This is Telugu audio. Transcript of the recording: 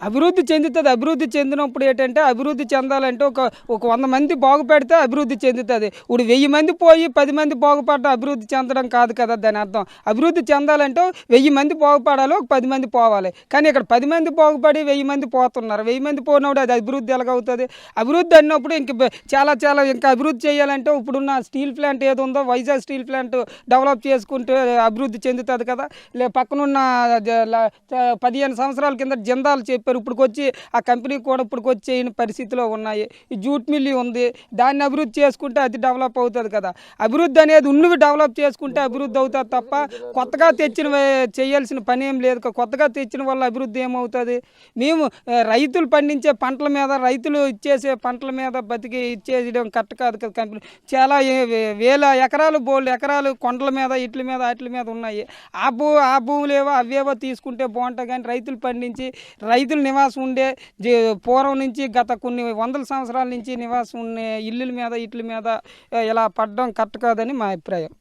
అభివృద్ధి చెందుతది. అభివృద్ధి చెందినప్పుడు ఏంటంటే, అభివృద్ధి చెందాలంటే ఒక 100 మంది బాగుపడితే అభివృద్ధి చెందుతది. ఇప్పుడు 1000 మంది పోయి 10 మంది బాగుపడడం అభివృద్ధి చెందడం కాదు కదా! దానర్థం. అభివృద్ధి చెందాలంటే 1000 మంది బాగుపడాలి. ఒక 10 మంది పోవాలి. కానీ ఇక్కడ 10 మంది బాగుపడి 1000 మంది పోతున్నారు. 1000 మంది పోయినప్పుడు అది అభివృద్ధి ఎలాగవుతది? అభివృద్ధి అన్నప్పుడు ఇంక చాలా చాలా ఇంకా అభివృద్ధి చేయాలంటే ఇప్పుడున్న స్టీల్ ప్లాంట్ ఏదుందో వైజాగ్ స్టీల్ ప్లాంట్ డెవలప్ చేసుకుంటే అభివృద్ధి చెందుతది కదా! పక్కనున్న 15 సంవత్సరాల కింద జిందాల్ చెప్పారు. ఇప్పుడుకొచ్చి ఆ కంపెనీ కూడా ఇప్పుడుకొచ్చి చేయని పరిస్థితిలో ఉన్నాయి. ఈ జూట్ మిల్లు ఉంది. దాన్ని అభివృద్ధి చేసుకుంటే అది డెవలప్ అవుతది కదా! అభివృద్ధి అనేది ఉన్నవి డెవలప్ చేసుకుంటే అభివృద్ధి అవుతది తప్ప కొత్తగా తెచ్చినవి చేయాల్సిన పనేం లేదు. కొత్తగా తెచ్చిన వల్ల అభివృద్ధి ఏమవుతది? మేము రైతులు పండించే పంటల మీద, రైతులు ఇచ్చేసే పంటల మీద బతికి ఇచ్చేయడం కరెక్ట్ కాదు కదా! కంపెనీ చాలా వేల ఎకరాలు, బోలెడు ఎకరాలు కొండల మీద, ఈట్ల మీద, ఆటిల మీద ఉన్నాయి. ఆ భూములేవో అవేవో తీసుకుంటే బావుంటాయి గానీ రైతులు పండించి, రైతులు నివాసం ఉండే పూర్వం నుంచి గత కొన్ని వందల సంవత్సరాల నుంచి నివాసం ఉండే ఇల్లుల మీద, ఈట్ల మీద ఇలా పడడం కరెక్ట్ కాదని మా అభిప్రాయం.